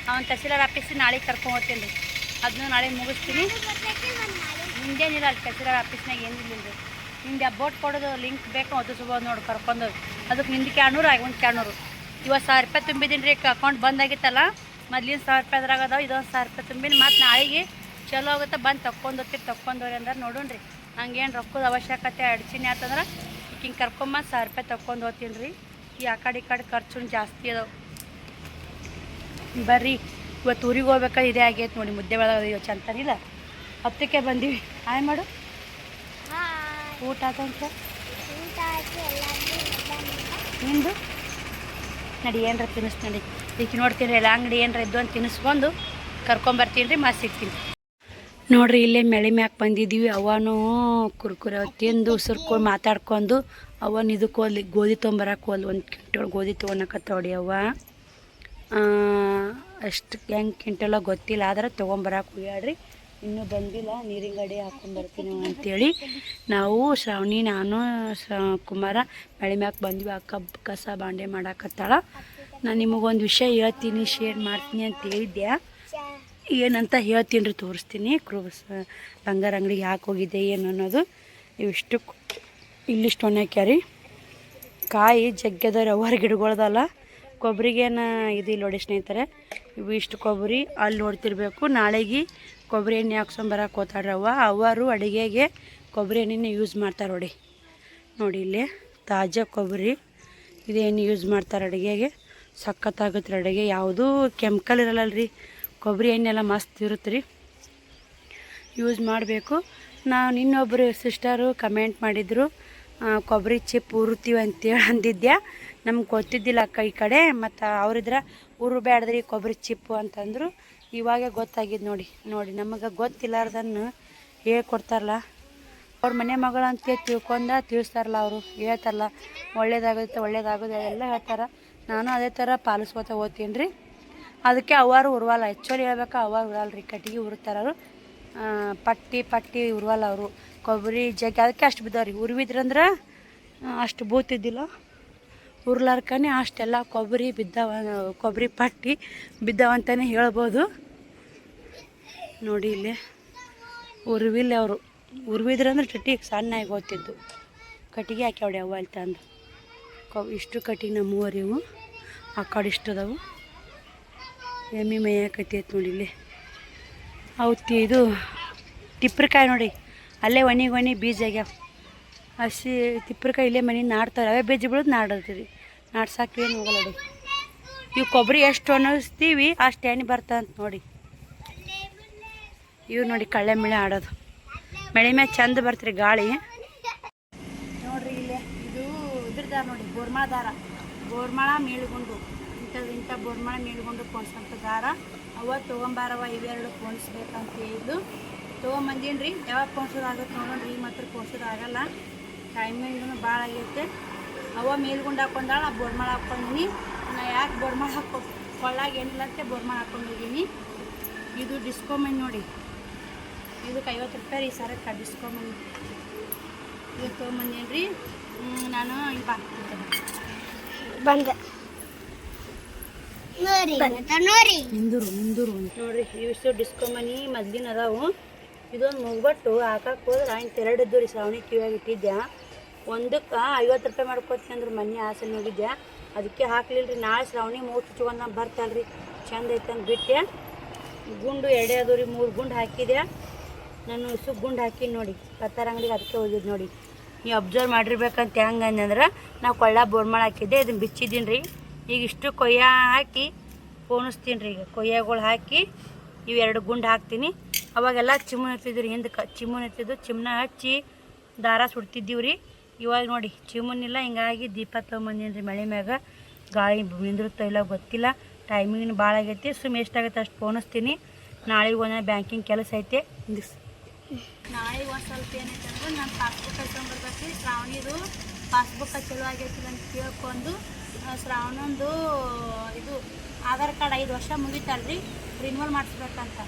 Speaker 1: ಅವ್ನು ತಹಸೀಲ್ದಾರ್ ಆಫೀಸಿಗೆ ನಾಳೆ ಕರ್ಕೊಂಡು ಹೋಗ್ತೀನಿ ರೀ. ಅದನ್ನು ನಾಳೆ ಮುಗಿಸ್ತೀನಿ. ಹಿಂಗೇನಿಲ್ಲ ಅಲ್ಲಿ ತಹಸೀಲ್ದಾರ್ ಆಫೀಸ್ನಾಗ ಏನಿಲ್ಲ ರೀ. ನಿಮ್ಗೆ ಅಬೌಟ್ ಕೊಡೋದು ಲಿಂಕ್ ಬೇಕು, ಅದು ಸಿಗೋದು ನೋಡಿ ಕರ್ಕೊಂಡು. ಅದಕ್ಕೆ ನಿಂದು 200 ಒಂದು 200. ಇವತ್ತು 1000 ರೂಪಾಯಿ ತುಂಬಿದ್ದೀನಿ ರೀ. ಅಕೌಂಟ್ ಬಂದಾಗಿತ್ತಲ್ಲ, ಮೊದ್ಲಿನ 1000 ರೂಪಾಯಿ ಅದ್ರಾಗ ಅದಾವೆ. ಇದೊಂದು 1000 ರೂಪಾಯಿ ತುಂಬಿನಿ. ಮತ್ತು ನಾಳೆಗೆ ಚಲೋ ಆಗುತ್ತೆ ಬಂದು ತೊಗೊಂಡೋಗ್ರಿ ಅಂದ್ರೆ ನೋಡೋಣ ರೀ. ಹಂಗೇನು ರೊಕ್ಕದ ಅವಶ್ಯಕತೆ ಅಡ್ಚಿನಿ ಆತಂದ್ರೆ ಹಿಂಗೆ ಕರ್ಕೊಂಬಂದು 1000 ರೂಪಾಯಿ ತೊಗೊಂಡು ಹೋಗ್ತೀನಿ ರೀ. ಆ ಕಡೆ ಖರ್ಚು ಜಾಸ್ತಿ ಅದಾವೆ. ಬರ್ರಿ ಇವತ್ತು ಊರಿಗೆ ಹೋಗ್ಬೇಕಾದ್ರೆ ಇದೇ ಆಗೈತೆ ನೋಡಿ, ಮುದ್ದೆ ಒಳಗೆ ಚಂತನಿಲ್ಲ. 10ಕ್ಕೆ ಬಂದೀವಿ. ಹಾಯ್ ಮಾಡು. ಊಟ ಆತಂತ ನಿಂದು ನಡಿ ಏನರ ತಿನ್ನಿಸ್ ನಡಿ. ಈಗ ನೋಡ್ತೀನಿ ಎಲ್ಲ ಅಂಗಡಿ ಏನರ ಇದ್ದು ಅಂತ ತಿನ್ನಿಸ್ಕೊಂಡು ಕರ್ಕೊಂಬರ್ತೀನಿ ರೀ, ಮತ್ತೆ ಸಿಗ್ತೀನಿ ನೋಡ್ರಿ. ಇಲ್ಲೇ ಮೆಳೆ ಮ್ಯಾಕೆ ಬಂದಿದ್ದೀವಿ. ಅವನು ಕುರ್ಕುರೆ ತಿಂದು ಉಸಿರ್ಕೊಂಡು ಮಾತಾಡ್ಕೊಂಡು ಅವನು ಇದಕ್ಕೆ ಹೋದ್ಲಿ ಗೋಧಿ ತೊಗೊಂಬರಕ್ಕೆ ಹೋದ್ಲು. 1 ಕ್ವಿಂಟಲ್ ಗೋಧಿ ತೊಗೊಳಕತ್ತವಡಿ ಅವ್ವ. ಅಷ್ಟು ಹೆಂಗೆ ಕ್ವಿಂಟಲ ಗೊತ್ತಿಲ್ಲ, ಆದ್ರೆ ತೊಗೊಂಬರಕ್ಕೆ ಹೋಗ್ಯಾಡ್ರಿ. ಇನ್ನೂ ಬಂದಿಲ್ಲ. ನೀರಿನ ಗಾಡಿ ಹಾಕ್ಕೊಂಬರ್ತೀನಿ ಅಂಥೇಳಿ ನಾವು ಶ್ರಾವಣಿ, ನಾನು, ಕುಮಾರ ಮಳೆ ಮ್ಯಾಕೆ ಬಂದ್ವಿ. ಅಕ್ಕ ಕಸ ಬಾಂಡೆ ಮಾಡಾಕತ್ತಾಳ. ನಾನು ನಿಮಗೊಂದು ವಿಷಯ ಹೇಳ್ತೀನಿ, ಶೇರ್ ಮಾಡ್ತೀನಿ ಅಂತ ಹೇಳಿದ್ದೆ. ಏನಂತ ಹೇಳ್ತೀನಿ ರೀ, ತೋರಿಸ್ತೀನಿ. ಬಂಗಾರ ಅಂಗಡಿಗೆ ಯಾಕೆ ಹೋಗಿದ್ದೆ ಏನು ಅನ್ನೋದು. ಇವಿಷ್ಟು ಇಲ್ಲಿಷ್ಟು ಒಣಗ್ಯಾರಿ ಕಾಯಿ ಜಗ್ಗದ ರವಾರ ಗಿಡಗಳದಲ್ಲ. ಕೊಬ್ಬರಿಗೇನು ಇದು ನೋಡಿ ಸ್ನೇಹಿತರೆ, ಇವು ಇಷ್ಟು ಕೊಬ್ಬರಿ ಅಲ್ಲಿ ನೋಡ್ತಿರ್ಬೇಕು. ನಾಳೆಗೆ ಕೊಬ್ಬರಿ ಎಣ್ಣೆ ಹಾಕ್ಸ್ಕೊಂಬರಕ್ಕೆ ಹೋತಾಡ್ರವ್ವ. ಅವರು ಅಡುಗೆಗೆ ಕೊಬ್ಬರಿ ಎಣ್ಣೆನೇ ಯೂಸ್ ಮಾಡ್ತಾರೆ ನೋಡಿ. ನೋಡಿ ಇಲ್ಲಿ ತಾಜಾ ಕೊಬ್ಬರಿ ಇದೇನು ಯೂಸ್ ಮಾಡ್ತಾರೆ ಅಡುಗೆಗೆ. ಸಖತ್ತಾಗುತ್ತೆ ರೀ ಅಡುಗೆ. ಯಾವುದೂ ಕೆಮಿಕಲ್ ಇರಲ್ಲಲ್ರಿ. ಕೊಬ್ಬರಿ ಎಣ್ಣೆ ಎಲ್ಲ ಮಸ್ತ್ ಇರುತ್ತೆ ರೀ, ಯೂಸ್ ಮಾಡಬೇಕು. ನಾನು ಇನ್ನೊಬ್ಬರು ಸಿಸ್ಟರು ಕಮೆಂಟ್ ಮಾಡಿದರು, ಕೊಬ್ಬರಿ ಚಿಪ್ ಉರುತ್ತೀವಿ ಅಂತೇಳಿ ಅಂದಿದ್ದೆ. ನಮ್ಗೆ ಗೊತ್ತಿದ್ದಿಲ್ಲ ಅಕ್ಕ ಈ ಕಡೆ. ಮತ್ತು ಅವರಿದ್ರೆ ಉರುಬೇಡ್ದ್ರಿ ಕೊಬ್ಬರಿ ಚಿಪ್ಪು ಅಂತಂದರು. ಇವಾಗೆ ಗೊತ್ತಾಗಿದ್ದು ನೋಡಿ ನಮಗೆ ಗೊತ್ತಿಲ್ಲಾರ್ದನ್ನು ಹೇಳ್ಕೊಡ್ತಾರಲ್ಲ. ಅವ್ರ ಮನೆ ಮಗಳು ಅಂತ ತಿಳಿಸ್ತಾರಲ್ಲ, ಅವರು ಹೇಳ್ತಾರಲ್ಲ ಒಳ್ಳೇದಾಗೋದು ಎಲ್ಲ ಹೇಳ್ತಾರೆ. ನಾನು ಅದೇ ಥರ ಪಾಲಿಸ್ಕೊತ ಓದ್ತೀನಿ ರೀ. ಅದಕ್ಕೆ ಅವರು ಉರ್ವಲ್ಲ. ಆ್ಯಕ್ಚುಲಿ ಹೇಳ್ಬೇಕು, ಅವರು ಉರಲ್ಲ ರೀ, ಕಟ್ಟಿಗೆ ಉರ್ತಾರವರು. ಪಟ್ಟಿ ಉರ್ವಲ್ಲ ಅವರು. ಕೊಬ್ಬರಿ ಜಗ್ಗಿ ಅದಕ್ಕೆ ಅಷ್ಟು ಬಿದ್ದಾವ್ರಿ. ಉರ್ವಿದ್ರಂದ್ರೆ ಅಷ್ಟು ಬೂತಿದ್ದಿಲ್ಲ. ಉರ್ಲಾರ್ಕನೇ ಅಷ್ಟೆಲ್ಲ ಕೊಬ್ಬರಿ ಬಿದ್ದಾವ, ಕೊಬ್ಬರಿ ಪಟ್ಟಿ ಬಿದ್ದಾವಂತಲೇ ಹೇಳ್ಬೋದು. ನೋಡಿ ಇಲ್ಲಿ ಉರ್ವಿಲ್ಲ ಅವರು. ಉರ್ವಿದ್ರಂದ್ರೆ ಚಟಿಗೆ ಸಣ್ಣಾಗಿ ಹೋಗ್ತಿದ್ದು. ಕಟ್ಟಿಗೆ ಹಾಕ್ಯಾವಡಿ ಅವು ಅಲ್ಲಿ ತಂದು. ಇಷ್ಟು ಕಟ್ಟಿಗೆ ನಮ್ಮೂವರೆ ಇವು. ಆ ಕಡೆ ಇಷ್ಟು ಅದಾವು. ಎಮ್ಮೆ ಮೇಯಕೈತಿ ನೋಡಿ ಇಲ್ಲಿ. ಹೌದು ಇದು ತಿಪ್ರಕಾಯಿ ನೋಡಿ, ಅಲ್ಲೇ ಒಣಗಿ ಬೀಜ ಆಗ್ಯಾವ. ಹಸಿ ತಿಪ್ರಕಾಯಿ ಇಲ್ಲೇ ಮನೆ ನಾಡ್ತಾರೆ. ಅವೇ ಬೀಜ ಬೀಳೋದು ನಾಡತ್ತೀರಿ. ನಾಡ್ಸಾಕ ಏನು ಹೋಗಲ್ಲ ನೋಡಿ. ಇವು ಕೊಬ್ಬರಿ ಎಷ್ಟು ಒಣಗಿಸ್ತೀವಿ ಅಷ್ಟು ಎಣ್ಣೆ ಬರ್ತಂತ ನೋಡಿ. ಇವು ನೋಡಿ ಕಳ್ಳೆ ಮಿಳೆ ಆಡೋದು. ಮಳೆ ಮ್ಯಾಗ ಚಂದ ಬರ್ತೀರಿ ಗಾಳಿ. ನೋಡ್ರಿ ಇಲ್ಲೇ ಇದು ಇದ್ರದ ನೋಡಿ, ಬೋರ್ಮಾಳ ದಾರ. ಬೋರ್ಮಾಳ ಮೇಲ್ಗುಂಡು ಇಂಥ ಬೋರ್ಮಾಳ ಮೇಲ್ಗುಂಡು ಪೋಣಿಸಂಥ ದಾರ. ಅವ ತೊಗೊಂಬಾರವ ಇವೆರಡು ಪೋಣಿಸ್ಬೇಕಂತ ಹೇಳಿದ್ದು. ತೊಗೊಂಬಂದೀನಿ ರೀ. ಯಾವಾಗ ಪೋಣಿಸೋದಾಗುತ್ತೆ ನೋಡೋಣ್ರಿ. ಈಗ ಮಾತ್ರ ಪೋಣಿಸೋದಾಗಲ್ಲ, ಟೈಮಿಂಗೂ ಭಾಳ ಆಗೈತೆ. ಅವ ಮೇಲ್ಗುಂಡು ಹಾಕ್ಕೊಂಡಾಳ, ಆ ಬೋರ್ಮಾಳ ಹಾಕ್ಕೊಂಡಿನಿ. ನಾ ಯಾಕೆ ಬೋರ್ಮಾಳ ಕೊಳ್ಳಾಗ ಏನಿಲ್ಲ ಅಂತ ಬೋರ್ಮಾಳ ಹಾಕ್ಕೊಂಡಿದ್ದೀನಿ. ಇದು ಡಿಸ್ಕೋಮನ್ ನೋಡಿ, ಇದಕ್ಕೆ 50 ರೂಪಾಯಿ ರೀ ಸರಕ್ಕೆ. ಡಿಸ್ಕೋಮನ್ ಇದು ತೊಗೊಂಬಂದೇನು ರೀ. ನಾನು ಇಲ್ಲಿ ಬಂದೆ ನಿಂದೂರು ನೋಡ್ರಿ. ಇವಿಷ್ಟು ಡಿಸ್ಕೋಮನಿ ಮೊದ್ಲಿನ ಅದಾವು. ಇದೊಂದು ಮುಗ್ಬಟ್ಟು ಹಾಕಕ್ಕೆ ಹೋದ್ರೆ ಇಂಥ 2 ಇದ್ದು ರೀ. ಶ್ರಾವಣಿ ಕಿವಿಯಾಗಿ ಇಟ್ಟಿದ್ದೆ. ಒಂದಕ್ಕೆ 50 ರೂಪಾಯಿ ಮಾಡ್ಕೊತೀನಿ ಅಂದ್ರೆ ಮೊನ್ನೆ ಆಸೆ ಹೋಗಿದ್ದೆ. ಅದಕ್ಕೆ ಹಾಕ್ಲಿಲ್ಲ ರೀ. ನಾಳೆ ಶ್ರಾವಣಿ 3 ಚುಚ್ಕೊಂಡು ಬರ್ತಾಳ್ರಿ, ಚಂದ ಐತಂದು ಬಿಟ್ಟೆ. ಗುಂಡು 2 ಅದು ರೀ. 3 ಗುಂಡು ಹಾಕಿದೆ ನಾನು. ಇಷ್ಟು ಗುಂಡು ಹಾಕಿ ನೋಡಿ ಕತ್ತಾರ ಅಂಗಡಿಗೆ. ಅದಕ್ಕೆ ಹೋಗಿದ್ದು ನೋಡಿ. ನೀವು ಅಬ್ಸರ್ವ್ ಮಾಡಿರ್ಬೇಕಂತ ಹೆಂಗೆ ಅಂದ್ರೆ, ನಾವು ಕೊಳ್ಳ ಬೋರ್ಮಾಳ ಹಾಕಿದ್ದೆ, ಇದನ್ನು ಬಿಚ್ಚಿದ್ದೀನಿ ರೀ. ಈಗ ಇಷ್ಟು ಕೊಯ್ಯ ಹಾಕಿ ಪೋಣಿಸ್ತೀನಿ ರೀ. ಈಗ ಕೊಯ್ಯಗಳು ಹಾಕಿ ಇವೆರಡು ಗುಂಡು ಹಾಕ್ತೀನಿ. ಅವಾಗೆಲ್ಲ ಚಿಮ್ಮು ಇರ್ತಿದ್ವಿ ರೀ. ಹಿಂದೆ ಚಿಮ್ಮುನ್ ಇರ್ತಿದ್ದು. ಚಿಮ್ಮನ ಹಚ್ಚಿ ದಾರ ಸುಡ್ತಿದ್ದೀವಿ ರೀ. ಇವಾಗ ನೋಡಿ ಚಿಮ್ಮನಿಲ್ಲ. ಹಿಂಗಾಗಿ ದೀಪ ತೊಗೊಂಬಂದೀನಿ ರೀ. ಮಳೆ ಮ್ಯಾಗ ಗಾಳಿ ನಿಂದಿರುತ್ತೋ ಇಲ್ಲ ಗೊತ್ತಿಲ್ಲ. ಟೈಮಿಂಗ್ ಭಾಳ ಆಗೈತಿ. ಎಷ್ಟಾಗತ್ತೆ ಅಷ್ಟು ಪೋಣಿಸ್ತೀನಿ. ನಾಳೆಗೆ ಒಂದಿನ ಬ್ಯಾಂಕಿಂಗ್ ಕೆಲಸ ಐತೆ. ನಾಳೆಗೆ ಒಂದು ಸ್ವಲ್ಪ ಏನೈತೆ ಅಂದ್ರೆ ನಾನು ಪಾಸ್ಬುಕ್ ಹಚ್ಕೊಂಡ್ಬರ್ಬೇಕು. ಶ್ರಾವಣಿದು ಪಾಸ್ಬುಕ್ ಚಲೋ ಆಗೈತಿಲ್ಲ ಅಂತ ಕೇಳ್ಕೊಂಡು ಶ್ರಾವಣಂದು ಇದು ಆಧಾರ್ ಕಾರ್ಡ್ 5 ವರ್ಷ ಮುಗಿತಲ್ರಿ, ರಿನ್ಯೂವಲ್ ಮಾಡಿಸ್ಬೇಕಂತ.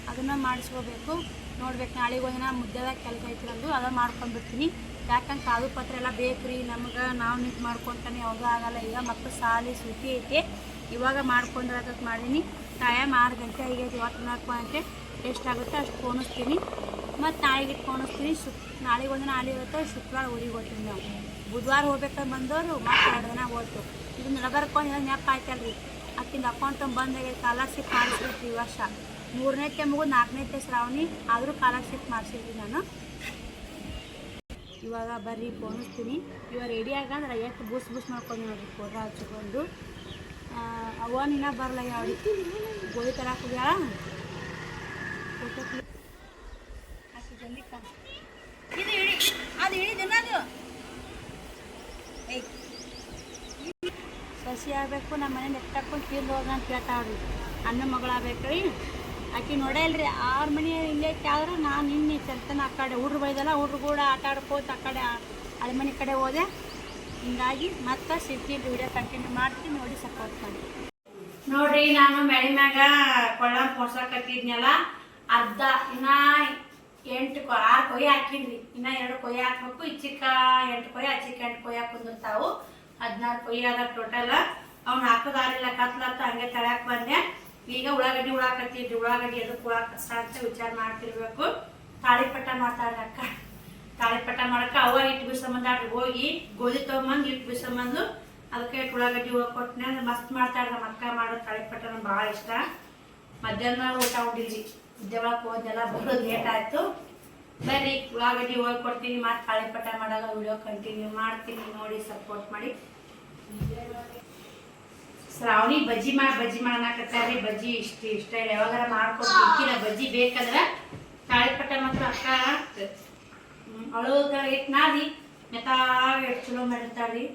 Speaker 1: ಅದನ್ನು ಮಾಡಿಸ್ಕೋಬೇಕು. ನೋಡ್ಬೇಕು. ನಾಳೆಗೆ ಒಂದಿನ ಮುದ್ದೆದಾಗ ಕೆಲಸ ಐತಿ ನಂದು, ಅದನ್ನು ಮಾಡ್ಕೊಂಡ್ಬಿಡ್ತೀನಿ. ಯಾಕಂದ್ರೆ ಕಾಗದ ಪತ್ರ ಎಲ್ಲ ಬೇಕು ರೀ ನಮ್ಗೆ. ನಾವು ನಿಂತು ಮಾಡ್ಕೊತಾನೆ ಯಾವುದೂ ಆಗಲ್ಲ. ಈಗ ಮಕ್ಕಳು ಶಾಲೆ ಸೂಟಿ ಐತೆ. ಇವಾಗ ಮಾಡ್ಕೊಂಡ್ರೆ ಅದಕ್ಕೆ ಮಾಡೀನಿ. ಟೈಮ್ 6 ಗಂಟೆ ಆಗೈತಿ. 4 ಗಂಟೆ ಎಷ್ಟಾಗುತ್ತೆ ಅಷ್ಟು ಪೋಣಿಸ್ತೀನಿ. ಮತ್ತು ನಾಳೆಗೆ ಪೋಣಿಸ್ತೀನಿ. ನಾಳೆಗೆ ಒಂದಿನ ಅಲ್ಲಿ ಇರುತ್ತೆ. ಶುಕ್ರವಾರ ಊರಿಗೆ ಹೋಗ್ತೀನಿ. ನಾವು ಬುಧವಾರ ಹೋಗ್ಬೇಕಂತ ಬಂದವರು ಮತ್ತೆ 2 ದಿನ ಹೋಯ್ತು. ಇದನ್ನ ನಗರ್ಕೊಂಡು ನೆನಪು ಆಯ್ತಲ್ರಿ. ಅಕ್ಕಿಂದ ಅಕೌಂಟ್ ಬಂದಾಗೈತೆ. ಸ್ಕಾಲರ್ಶಿಪ್ ಮಾಡಿಸ್ಬೇಕು ಈ ವರ್ಷ. 3ನೇ ಮುಗಿದು 4ನೇ ಶ್ರಾವಣಿ ಆದರೂ ಸ್ಕಾಲರ್ಶಿಪ್ ಮಾಡಿಸಿದ್ವಿ ನಾನು.
Speaker 2: ಇವಾಗ ಬರ್ರಿ ಪೋಣಿಸ್ತೀನಿ. ಇವಾಗ ರೆಡಿ ಆಗಂದ್ರೆ ಎಷ್ಟು ಬೂಸ್ ಮಾಡ್ಕೊಂಡು ನೋಡ್ರಿ ಫೋಟೋ ಹಚ್ಕೊಂಡು. ಅವನಿನ್ನ ಬರಲ್ಲ ಯಾವ್ದು ಗೋಧಿ ತರಕ್ಕೆ ಹೋಗ್ಯಾಳ. ಫೋಟೋ ಕ್ಲಿಕ್ ಹಾಕಿ ಜಲ್ದಿ ಕಾಣ. ಇದು ಇಡಿ ಅದು ಹಿಡಿದಿನ ಅದು ಸಸಿ ಆಗಬೇಕು. ನಮ್ಮ ಮನೆ ನೆಟ್ಟಾಕೊಂಡು ತಿಂದು ಹೋಗ ಅಂತ ಕೇಳ್ತಾವ್ರಿ. ಅಣ್ಣ ಮಗಳಾಗಬೇಕು ರೀ. ಆಕೆ ನೋಡೇ ಇಲ್ರಿ 6 ಮನೆ ಇಲ್ಲೇ ಆದ್ರೆ ನಾನು ಇನ್ನಿ ಚಂತನ ಆ ಕಡೆ ಹುಡ್ರು ಬೈದಲ್ಲ ಹುಡ್ರು ಕೂಡ ಆಟ ಆಡ್ಕೋತ ಆ ಕಡೆ ಹಳೆ ಮನೆ ಕಡೆ ಹೋದೆ. ಹಿಂಗಾಗಿ ಮತ್ತೆ ಸಿಗ್ತೀನಿ ವಿಡಿಯೋ ಕಂಟಿನ್ಯೂ ಮಾಡ್ತೀನಿ. ನೋಡಿ ಸಪೋರ್ಟ್ ಮಾಡಿ ನೋಡ್ರಿ. ನಾನು ಮೆಳಿ ಮ್ಯಾಗ ಕೊಳ್ಳ ಪೋರ್ಸಕತ್ತಿದ್ನಲ್ಲ ಅರ್ಧ ಇನ್ನ 6 ಕೊಯ್ಯ ಹಾಕಿನ್ರಿ. ಇನ್ನ 2 ಕೊಯ್ಯ ಹಾಕ್ಬೇಕು. ಇಚ್ಚಿಕ 8 ಕೊಯ್ಯ ಅಚ್ಚಿಕ 8 ಕೊಯ್ಯ ಕುಂದಿರ್ತಾವು. 16 ಕೊಯ್ಯ ಅದ ಟೋಟಲ್. ಅವ್ನು ಹಾಕೋದಾಗಲಿಲ್ಲ ಕತ್ಲತ್ತ ಹಂಗೆ ತಳ್ಯಾಕ್ ಬಂದೆ. ಈಗ ಉಳ್ಳಾಗಡ್ಡಿ ಉಳಾಕತ್ತಿದ್ರಿ. ಉಳ್ಳಾಗಡ್ಡಿ ಅದಕ್ಕೆ ಉಳಾಕ ಕಷ್ಟ ಅಂತ ವಿಚಾರ ಮಾಡ್ತಿರ್ಬೇಕು. ತಾಳಿಪಟ್ಟ ಮಾಡ್ತಾಳ್ರಿ ಅಕ್ಕ. ತಾಳಿಪಟ್ಟ ಮಾಡಕ್ಕೆ ಅವ ಹಿಟ್ಟು ಬಿಸಂಬಂದಾಡ್ರಿ. ಹೋಗಿ ಗೋಧಿ ತೊಗೊಂಬಂದು ಹಿಟ್ಟು ಬಿಸಂಬಂದು ಅದಕ್ಕೆ ಉಳ್ಳಾಗಡ್ಡಿ ಕೊಟ್ಟನೆ ಅಂದ್ರೆ ಮಸ್ತ್ ಮಾಡ್ತಾಳ್ರಿ. ನಮ್ಮ ಅಕ್ಕ ಮಾಡೋ ತಾಳಿಪಟ್ಟ ನಮ್ಗೆ ಭಾಳ ಇಷ್ಟ. ಮಧ್ಯಾಹ್ನ ಊಟ ಉಂಡಿಲ್ರಿ. ವಿದ್ಯೆ ಒಳಗೆ ಹೋದೆಲ್ಲ ಬರೋದು ಲೇಟ್ ಆಯಿತು. ಬರ್ರಿ ಉಳ್ಳಾಗಡ್ಡಿ ಹೋಗಿ ಕೊಡ್ತೀನಿ. ಮತ್ತೆ ತಾಳಿಪಟ್ಟ ಮಾಡಲ್ಲ ವಿಡಿಯೋ ಕಂಟಿನ್ಯೂ ಮಾಡ್ತೀನಿ. ನೋಡಿ ಸಪೋರ್ಟ್ ಮಾಡಿ. ಶ್ರಾವಣಿ ಬಜ್ಜಿ ಮಾಡಕತ್ತಾರಿ. ಬಜ್ಜಿ ಇಷ್ಟ ಇಲ್ಲ. ಯಾವಾಗಾರ ಮಾಡ್ಕೊಡ್ತಿಲ್ಲ ಬಜ್ಜಿ ಬೇಕಂದ್ರೆ. ತಾಳಿಪಟ್ಟ ಮಾತ್ರ ಅಕ್ಕ ಅಳೋದ ಇಟ್ಟು ನಾದಿ ಮೆತ್ತಾಗ ಎಷ್ಟು ಚಲೋ ಮಾಡಿರ್ತಾಳ್ರಿ.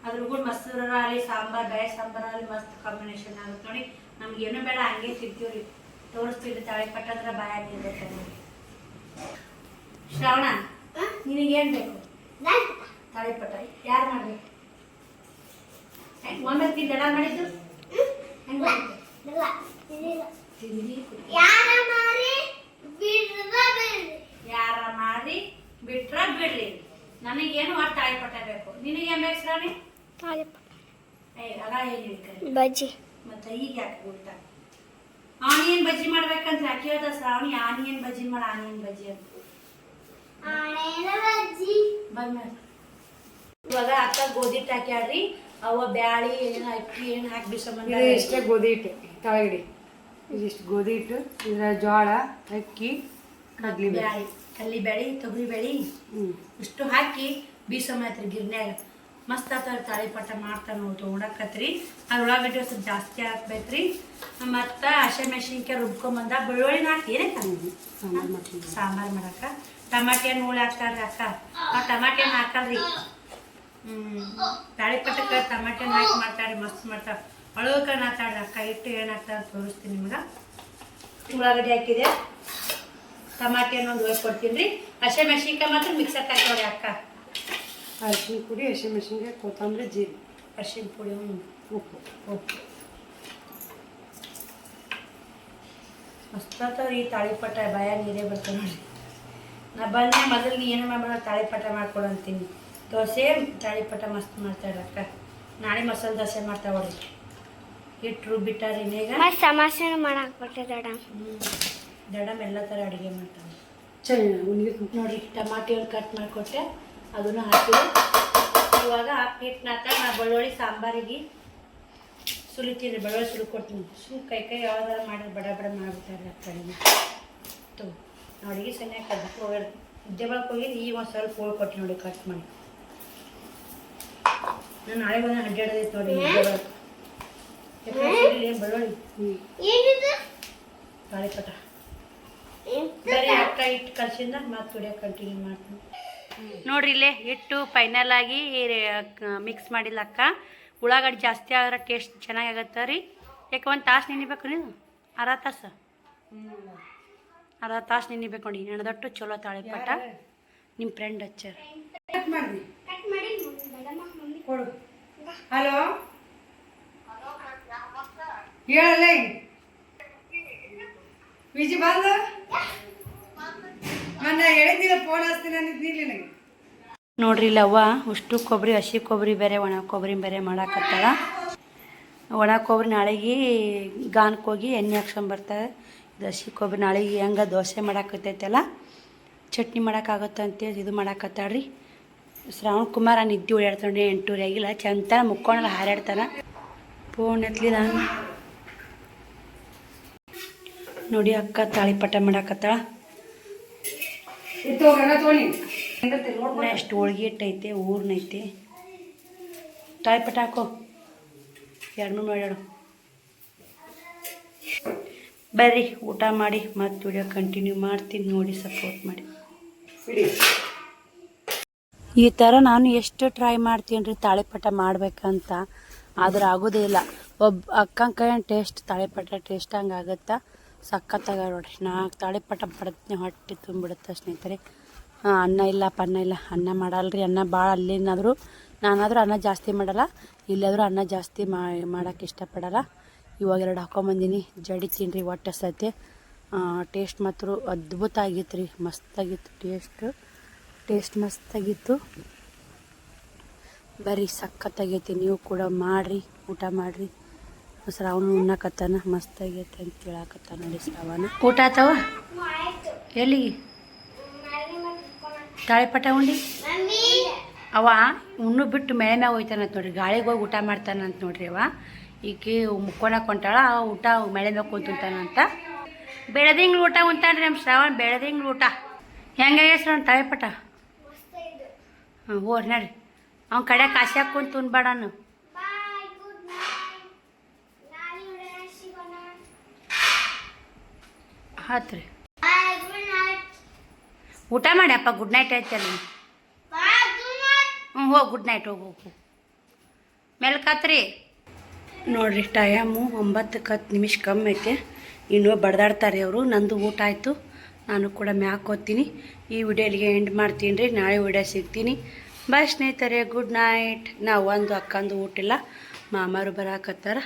Speaker 2: ಅದ್ರ ಕೂಡ ಮೊಸರು ಆಗಲಿ ಸಾಂಬಾರು ಬೇಳೆ ಸಾಂಬಾರು ಆಗಲಿ ಮಸ್ತ್ ಕಾಂಬಿನೇಷನ್ ಆಗುತ್ತೆ ನೋಡಿ. ನಮ್ಗೆ ಏನೂ ಬೇಡ ಹಂಗೆ ತಿಂತೀವ್ರಿ. ತೋರಿಸ್ತೀವಿ ತಾಳಿಪಟ್ಟ ಅಂದ್ರೆ ಬಾಯಾಗಿ ಇರ್ಬೇಕು ನೋಡಿ. ಶ್ರಾವಣ ನಿನಗೇನು ಬೇಕು? ತಾಳಿಪಟ್ಟ ಯಾರು ಮಾಡ್ಬೇಕು? ಒಮ್ಮೆ ತಿಂದಡ ಮಾಡಿದ್ದು ಹೆಂಗ ಯಾರ ಮಾರಿ ಬಿಟ್ರ ಬಿಡ್ರಿ. ನನಗೇನು ಒಟ್ಟು ತಾಳಿಪಟ್ಟ ಬೇಕು. ನಿನಗೇನ್ ಬೇಕು ಶ್ರಾವಣಿ? ಅಲ್ಲ ಏನು ಬಜ್ಜಿ. ಮತ್ತೆ ಈಗ ಯಾಕೆ ಊಟ ಆನಿಯನ್ ಬಜ್ಜಿ ಮಾಡ್ಬೇಕಂತ ಯಾಕೆ ಹೇಳ್ದ ಶ್ರಾವಣಿ? ಆನಿಯನ್ ಬಜ್ಜಿ ಮಾಡ ಆನಿಯನ್ ಬಜ್ಜಿ ಅಂತ ಬಂದ್ಮೇಲೆ ಇವಾಗ ಅಕ್ಕ ಗೋಧಿ ಹಿಟ್ಟು ಹಾಕ್ಯಾಡ್ರಿ. ಅವ ಬ್ಯಾಳಿ ಏನು ಅಕ್ಕಿ ಏನು ಹಾಕಿ ಬಿಸಂಬಂದ
Speaker 1: ಇಷ್ಟೇ ಗೋಧಿ ಹಿಟ್ಟು ತಳಗಡಿ. ಇದಿಷ್ಟು ಗೋಧಿ ಹಿಟ್ಟು, ಇದ್ರ ಜೋಳ ಅಕ್ಕಿ ಕಡ್ಲಿ ಬ್ಯಾಳಿ
Speaker 2: ಕಡ್ಲಿ ಬ್ಯಾಳಿ ತೊಗರಿ ಬ್ಯಾಳಿ ಇಷ್ಟು ಹಾಕಿ ಬೀಸಂಬತ್ರಿ ಗಿರ್ನ್ಯಾಗ. ಮಸ್ತ್ ಆತ ತಾಳಿಪಟ್ಟ ಮಾಡ್ತಾರ ನೋಡ್ರಿ. ಉಣಕತ್ರಿ ಅದು ಉಳ್ಳಾಗಡ್ಡಿ ಸ್ವಲ್ಪ ಜಾಸ್ತಿ ಹಾಕ್ಬೇಕ್ರಿ. ಮತ್ತು ಹಸಿಮೆಣ್ಸಿನ್ಕಾಯಿ ರುಬ್ಕೊಂಬಂದ ಬೆಳ್ಳುಳ್ಳಿನ ಹಾಕಿ ಏನೈತೆ ಸಾಂಬಾರು ಮಾಡಕ್ಕೆ. ಟಮಾಟೆ ಹಣ್ಣು ಹುಳಿ ಹಾಕ್ತಾರ್ರಿ ಅಕ್ಕ. ಆ ಟಮಾಟೆ ಹಣ್ಣು ಹಾಕಲ್ರಿ. ತಾಳಿಪಟ್ಟಕ್ಕೆ ಟಮಾಟೆ ಹಣ್ಣು ಹಾಕಿ ಮಾಡ್ತಾರ್ರಿ. ಮಸ್ತ್ ಮಾಡ್ತಾರ. ಅಳೋಕಣ್ಣು ಹಾಕ್ತಾಳ್ರಿ ಅಕ್ಕ. ಹಿಟ್ಟು ಏನು ಹಾಕ್ತಾರ ತೋರಿಸ್ತೀನಿ ನಿಮ್ಗೆ. ಉಳ್ಳಾಗಡ್ಡಿ ಹಾಕಿದೆ. ಟಮಾಟೆ ಹಣ್ಣು ಒಂದು ಹೋಗಿ ಕೊಡ್ತೀನಿ ರೀ. ಹಸಿಮೆಣ್ಸಿನ್ಕಾಯಿ ಮಾತ್ರ ಮಿಕ್ಸರ್ ಹಾಕ್ತಾವ್ರಿ ಅಕ್ಕ.
Speaker 1: ಅರಿಶಿನ ಪುಡಿ, ಹಸಿಮೆಣ್ಸಿನ್ಕಾಯಿ, ಕೊತ್ತಂಬರಿ, ಜೀರಿಗೆ,
Speaker 2: ಅರಿಶಿನ ಪುಡಿ, ಉಪ್ಪು ಮಸ್ತ್ ಆಗ್ತಾವ್ರಿ ಈ ತಾಳಿಪಟ್ಟ. ಬಾಯಾಗ ನೀರೇ ಬರ್ತಾವೆ ನೋಡ್ರಿ. ನಾ ಬಂದೆ ಮೊದಲು ನೀ ಏನು ಮಾಡ್ಬೇಡ ತಾಳಿಪಟ್ಟ ಮಾಡ್ಕೊಡು ಅಂತೀನಿ. ದೋಸೆ ತಾಳಿಪಟ್ಟ ಮಸ್ತ್ ಮಾಡ್ತಾಳೆ ಅಕ್ಕ. ನಾಳೆ ಮಸಾಲೆ ದೋಸೆ ಮಾಡ್ತಾವ ನೋಡ್ರಿ. ಹಿಟ್ಟು ರುಬ್ಬಿಟ್ಟಾರ ಇನ್ನೇಗ
Speaker 3: ಸಮಸ್ಯೆ ಮಾಡಾಕ್ಬಿಟ್ಟೆ
Speaker 2: ದಡಮ್ ಎಲ್ಲ ಥರ ಅಡುಗೆ ಮಾಡ್ತಾವೆ.
Speaker 1: ಚೆನ್ನಾಗಿ
Speaker 2: ನೋಡ್ರಿ ಟಮಾಟಿ ಒಂದು ಕಟ್ ಮಾಡಿಕೊಟ್ಟೆ. ಅದನ್ನು ಹಾಕಿದೆ. ಇವಾಗ ಹಿಟ್ಟನಾತ ನಾ ಬೆಳ್ಳುಳ್ಳಿ ಸಾಂಬಾರಿಗೆ ಸುಲಿತೀನಿ. ಬೆಳ್ಳುಳ್ಳಿ ಸುಲಿಕೊಡ್ತೀನಿ. ಕೈ ಯಾವ್ದಾರ ಮಾಡಿ ಬಡ ಮಾಡಿಬಿಟ್ಟಾರೆ ಆ ಕಡೆಗೆ ತೋ ಅಡುಗೆ ಸರಿಯಾಗಿ ಕದ್ಬಿಟ್ಟು ಹೋಗಿ ವಿದ್ಯೆ ಬಳಕೆ ಹೋಗಿದ್ದು. ಈಗ ಒಂದು ಸ್ವಲ್ಪ ಹೋಗಿ ಕೊಟ್ಟು ನೋಡಿ ಕಟ್ ಮಾಡಿ. ನಾನು ನಾಳೆ ಬಂದು ಅಡ್ಡಾಡೋದೈತೆ ನೋಡಿ ವಿದ್ಯೆ ಬಳಕೆ. ಬೆಳ್ಳುಳ್ಳಿ ತಾಳಿಪಟ್ಟ ಬರೀ ಅಕ್ಕ ಹಿಟ್ಟು ಕಲಸಿಂದ ಮತ್ತೆ ವಿಡಿಯೋ ಕಂಟಿನ್ಯೂ ಮಾಡ್ತೀನಿ ನೋಡ್ರಿ. ಇಲ್ಲೇ ಹಿಟ್ಟು ಫೈನಲ್ ಆಗಿ ಮಿಕ್ಸ್ ಮಾಡಿಲ್ಲ ಅಕ್ಕ. ಉಳ್ಳಾಗಡ್ಡಿ ಜಾಸ್ತಿ ಆದ್ರೆ ಟೇಸ್ಟ್ ಚೆನ್ನಾಗಿ ಆಗತ್ತೆ ರೀ. ಯಾಕೆ ಒಂದು ತಾಸು ನೆನಿಬೇಕು ನೀವು? ಅರ್ಧ ತಾಸು ನೆನಿಬೇಕು ನೋಡಿ. ನೆನೆದಟ್ಟು ಚಲೋ ತಾಳಿಪಟ್ಟ. ನಿಮ್ಮ ಫ್ರೆಂಡ್ ಹಚ್ಚಾರ
Speaker 1: ಕೊಡು. ಹಲೋ ಹೇಳಲ್ಲ ವಿಜಿ ಬಂದ ನಾನು ಹೇಳಿದ್ದಿಲ್ಲ ಫೋನ್ ಹಚ್ತೀನಿ ಅಂದಿದ್ದಿಲ್ಲ ನನಗೆ.
Speaker 2: ನೋಡ್ರಿ ಇಲ್ಲವ್ವ ಅಷ್ಟು ಕೊಬ್ಬರಿ, ಹಸಿ ಕೊಬ್ಬರಿ ಬೇರೆ ಒಣ ಕೊಬ್ಬರಿ ಬೇರೆ ಮಾಡಾಕತ್ತಾಳ. ಒಣ ಕೊಬ್ಬರಿ ನಾಳೆಗೆ ಗಾನಕ್ಕೆ ಹೋಗಿ ಎಣ್ಣೆ ಹಾಕ್ಸ್ಕೊಂಬರ್ತಾರೆ. ಇದು ಹಸಿ ಕೊಬ್ಬರಿ ನಾಳೆಗೆ ಹೆಂಗೆ ದೋಸೆ ಮಾಡಾಕತ್ತೈತಲ್ಲ ಚಟ್ನಿ ಮಾಡೋಕ್ಕಾಗುತ್ತೆ ಅಂತೇಳಿ ಇದು ಮಾಡಾಕತ್ತಾಳ್ರಿ. ಶ್ರಾವಣ ಕುಮಾರ ನಿದ್ದೆ ಓಡಾಡ್ತಾನೆ. 8:30 ಆಗಿಲ್ಲ. ಚಂತ ಮುಕ್ಕೊಂಡಲ್ಲ ಹಾರಾಡ್ತಾನೆ. ಫೋನ್ ಎತ್ತಲಿಲ್ಲ ನೋಡಿ. ಅಕ್ಕ ತಾಳಿಪಟ್ಟ ಮಾಡಾಕತ್ತಾಳ.
Speaker 1: ನೆಕ್ಸ್ಟ್ ಹೋಳ್ಗೆ ಹಿಟ್ಟೈತೆ ಊರ್ನೈತೆ ತಾಯಿಪಟ್ಟ ಹಾಕೋ 2 ಮಾಡಿ ಬರ್ರಿ ಊಟ ಮಾಡಿ ಮತ್ತೆ ವಿಡಿಯೋ ಕಂಟಿನ್ಯೂ ಮಾಡ್ತೀನಿ ನೋಡಿ ಸಪೋರ್ಟ್ ಮಾಡಿ. ಈ ಥರ ನಾನು ಎಷ್ಟು ಟ್ರೈ ಮಾಡ್ತೀನಿ ರೀ ತಾಳಿಪಟ್ಟ ಮಾಡ್ಬೇಕಂತ, ಆದ್ರೆ ಆಗೋದೇ ಇಲ್ಲ. ಅಕ್ಕನ ಕೈ ತಾಳಿಪಟ್ಟ ಟೇಸ್ಟ್ ಹಂಗೆ ಆಗುತ್ತಾ ಸಖತ್ತಾಗ ನೋಡ್ರಿ. 4 ತಾಳಿಪಟ್ಟ ಬಡತ್ನೆ ಹೊಟ್ಟೆ ತುಂಬಿಡುತ್ತೆ ಸ್ನೇಹಿತರೆ. ಅನ್ನ ಇಲ್ಲ ಅನ್ನ ಮಾಡಲ್ರಿ. ಅನ್ನ ಭಾಳ ಅಲ್ಲೇನಾದರೂ ನಾನಾದರೂ ಅನ್ನ ಜಾಸ್ತಿ ಮಾಡಲ್ಲ, ಇಲ್ಲಾದರೂ ಅನ್ನ ಜಾಸ್ತಿ ಮಾಡೋಕ್ಕೆ ಇಷ್ಟಪಡಲ್ಲ. ಇವಾಗ 2 ಹಾಕೊಂಬಂದಿನಿ ಜಡಿತೀನಿ ರೀ ಒಟ್ಟು ಸತಿ. ಟೇಸ್ಟ್ ಮಾತ್ರ ಅದ್ಭುತ ಆಗಿತ್ತು ರೀ, ಮಸ್ತಾಗಿತ್ತು ಟೇಸ್ಟ್ ಮಸ್ತಾಗಿತ್ತು. ಬರೀ ಸಖತ್ತಾಗೈತಿ. ನೀವು ಕೂಡ ಮಾಡಿರಿ, ಊಟ ಮಾಡಿರಿ. ಶ್ರಾವಣ ಉಣ್ಣಕತ್ತಾನ ಮಸ್ತಾಗೈತೆ ಅಂತ ಹೇಳಕತ್ತಾನ ನೋಡಿ ಶ್ರಾವಣ. ಊಟ ಆತವ ಎಲ್ಲಿ ತಾಳಿಪಟ್ಟ ಉಂಡಿ ಅವ ಉಣ್ಣು ಬಿಟ್ಟು ಮೇಲೆ ಮ್ಯಾಗ ಹೋಯ್ತಾನಂತ ನೋಡ್ರಿ. ಗಾಳಿಗೆ ಹೋಗಿ ಊಟ ಮಾಡ್ತಾನಂತ ನೋಡ್ರಿ. ಅವ ಈಕೆ ಮುಕ್ಕೊಳಕ್ಕೆ ಹೊಂಟಾಳ, ಊಟ ಮಳೆ ಮ್ಯಾಗ ಕುಂತಾನಂತ. ಬೆಳೆದಿಂಗ್ಳು ಊಟ ಉಂತಾನ್ರಿ ನಮ್ಮ ಶ್ರಾವಣ. ಬೆಳೆದಿಂಗ್ಳು ಊಟ ಹೆಂಗೆ ಶ್ರಾವಣ ತಾಳಿಪಟ್ಟ? ಹೋರಿ ನೋಡ್ರಿ, ಅವ್ನ ಕಡೆ ಕಾಸಿ ಹಾಕ್ಕೊಂಡು ತುಂಬ್ಬೇಡನು. ಆತ್ರಿ ಊಟ ಮಾಡಿ ಅಪ್ಪ. ಗುಡ್ ನೈಟ್ ಐತಲ್ಲ. ಹೋಗಿ ಗುಡ್ ನೈಟ್ ಹೋಗು ಮೆಲ್ಕಾತ್ರಿ. ನೋಡ್ರಿ ಟೈಮು 9:10 ಕಮ್ಮಿ ಐತೆ. ಇನ್ನೂ ಬಡ್ದಾಡ್ತಾರೆ ಅವರು. ನಂದು ಊಟ ಆಯಿತು, ನಾನು ಕೂಡ ಮ್ಯಾಕ್ ಹೋಗ್ತೀನಿ. ಈ ವಿಡಿಯೋ ಇಲ್ಲಿಗೆ ಎಂಡ್ ಮಾಡ್ತೀನಿ ರೀ. ನಾಳೆ ವಿಡಿಯೋ ಸಿಗ್ತೀನಿ. ಬಾಯ್ ಸ್ನೇಹಿತರೆ, ಗುಡ್ ನೈಟ್. ನಾವು ಒಂದು ಅಕ್ಕಂದು ಊಟ ಇಲ್ಲ, ಮಾಮಾರು ಬರಾಕತ್ತಾರ.